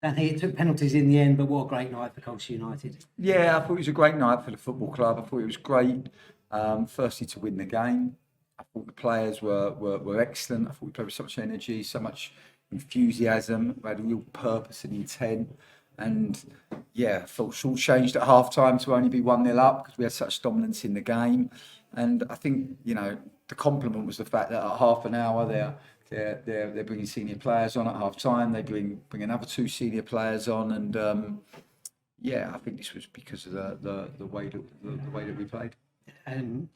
Danny, it took penalties in the end, but what a great night for Colchester United. Yeah, I thought it was a great night for the football club. I thought it was great, firstly, to win the game. I thought the players were excellent. I thought we played with so much energy, so much enthusiasm. We had a real purpose and intent. And yeah, I felt short-changed at half-time to only be 1-0 up because we had such dominance in the game. And I think, the compliment was the fact that at half an hour they're bringing senior players on at half-time. They bring another two senior players on, and yeah, I think this was because of the way that we played. And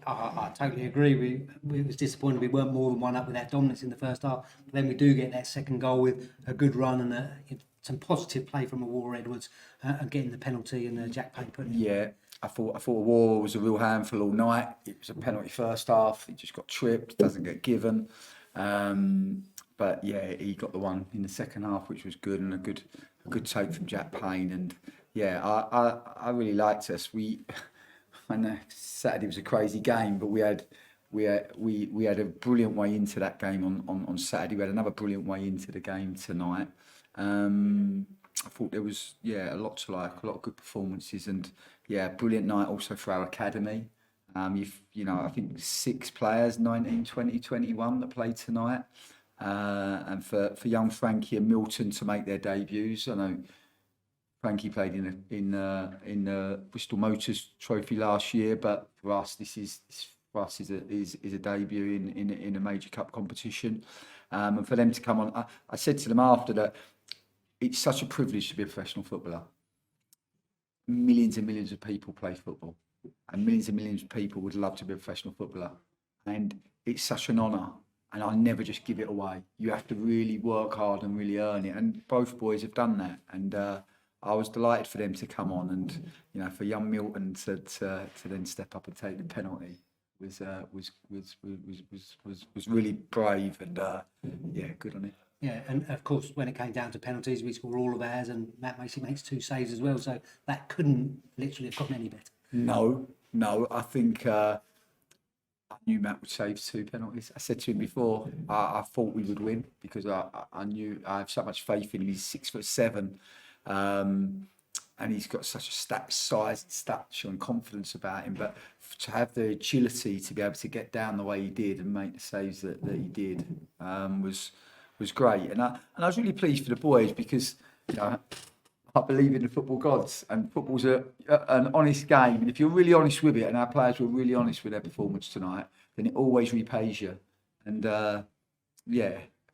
I totally agree. We was disappointed we weren't more than one up with that dominance in the first half. But then we do get that second goal with a good run and some positive play from Aurora Edwards and getting the penalty and Jack Payne putting it. Yeah, I thought Aurora was a real handful all night. It was a penalty first half. He just got tripped, doesn't get given. But yeah, he got the one in the second half, which was good, and a good take from Jack Payne. And yeah, I really liked us. I know Saturday was a crazy game, but we had a brilliant way into that game on Saturday. We had another brilliant way into the game tonight. I thought there was a lot to like, a lot of good performances, and brilliant night also for our academy. I think 6 players, 19, 20, 21 that played tonight, and for young Frankie and Milton to make their debuts. I know Frankie played in the Bristol Motors Trophy last year, but for us this is a debut in a major cup competition, and for them to come on. I said to them after that, it's such a privilege to be a professional footballer. Millions and millions of people play football, and millions of people would love to be a professional footballer, and it's such an honour. And I'll never just give it away. You have to really work hard and really earn it, and both boys have done that. And I was delighted for them to come on, and for young Milton to then step up and take the penalty was really brave, and good on it. Yeah, and of course, when it came down to penalties, we scored all of ours, and Matt Macy makes 2 saves as well. So that couldn't literally have gotten any better. No, I think I knew Matt would save 2 penalties. I said to him before, I thought we would win because I knew I have so much faith in him. He's 6'7", and he's got such a size and stature and confidence about him. But to have the agility to be able to get down the way he did and make the saves that he did was great. And I was really pleased for the boys because I believe in the football gods, and football's an honest game. And if you're really honest with it, and our players were really honest with their performance tonight, then it always repays you. And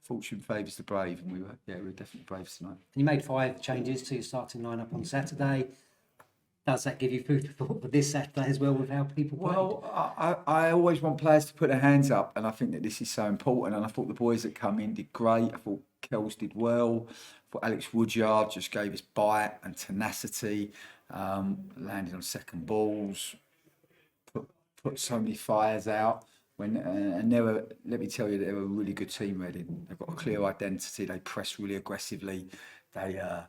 fortune favours the brave, and we were definitely brave tonight. And you made 5 changes to your starting lineup on Saturday. Does that give you food for thought for this Saturday as well with how people played? Well, I always want players to put their hands up, and I think that this is so important. And I thought the boys that come in did great. I thought Kells did well. I thought Alex Woodyard just gave us bite and tenacity, landing on second balls, put so many fires out. And they were, let me tell you, they were a really good team, Reading. They've got a clear identity. They press really aggressively. They are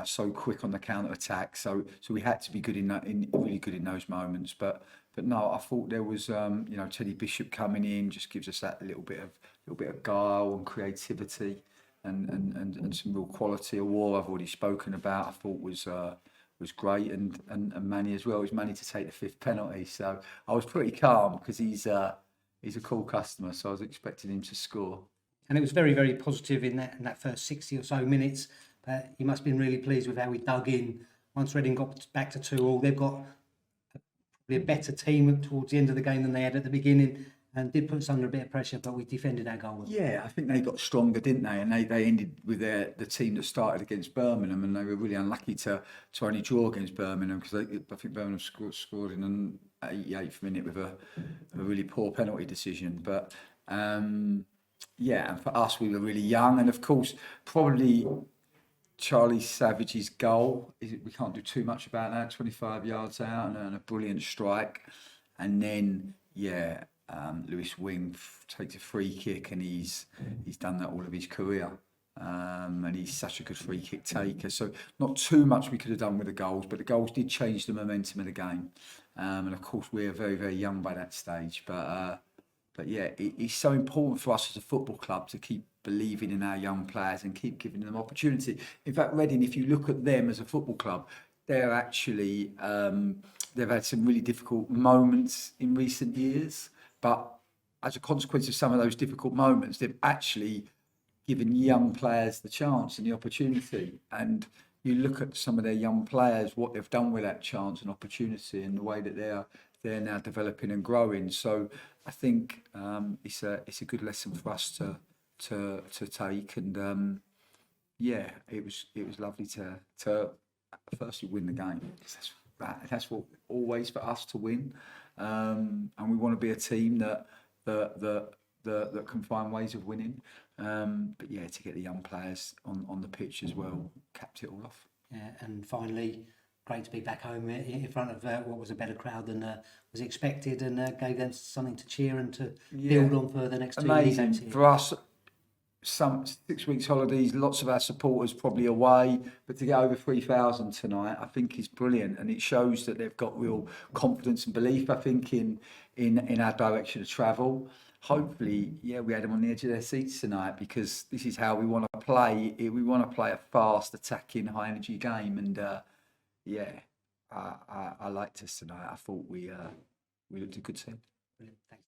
so quick on the counter attack. So we had to be good really good in those moments. But no, I thought there was Teddy Bishop coming in just gives us that little bit of guile and creativity and some real quality. Aurora I've already spoken about. I thought was great, and Manny as well. It was Manny to take the 5th penalty. So I was pretty calm because he's a cool customer. So I was expecting him to score. And it was very, very positive in that first 60 or so minutes. You must have been really pleased with how we dug in. Once Reading got back to 2-2, they've got probably a better team towards the end of the game than they had at the beginning, and did put us under a bit of pressure, but we defended our goal. Yeah, I think they got stronger, didn't they? And they ended with the team that started against Birmingham, and they were really unlucky to only draw against Birmingham because I think Birmingham scored in an 88th minute with a really poor penalty decision. But and for us, we were really young, and of course, probably Charlie Savage's goal, we can't do too much about that, 25 yards out and a brilliant strike. And then, Lewis Wing takes a free kick, and he's done that all of his career. And he's such a good free kick taker. So not too much we could have done with the goals, but the goals did change the momentum of the game. And of course, we're very, very young by that stage. But But yeah, it's so important for us as a football club to keep believing in our young players and keep giving them opportunity. In fact, Reading, if you look at them as a football club, they're actually they've had some really difficult moments in recent years, but as a consequence of some of those difficult moments, they've actually given young players the chance and the opportunity. And you look at some of their young players, what they've done with that chance and opportunity, and the way that they're now developing and growing. So I think it's a good lesson for us to take. And yeah, it was lovely to firstly win the game. That's what always for us to win, and we want to be a team that can find ways of winning. But yeah, to get the young players on the pitch as well, capped it all off. Yeah, and finally, great to be back home in front of what was a better crowd than was expected, and gave them something to cheer and to build on for the next 2 years. Amazing for us. Some 6 weeks holidays, lots of our supporters probably away, but to get over 3,000 tonight, I think is brilliant, and it shows that they've got real confidence and belief, I think, in our direction of travel. Hopefully, yeah, we had them on the edge of their seats tonight, because this is how we want to play. We want to play a fast, attacking, high energy game, and yeah, I liked us tonight. I thought we looked a good team. Brilliant. Thanks.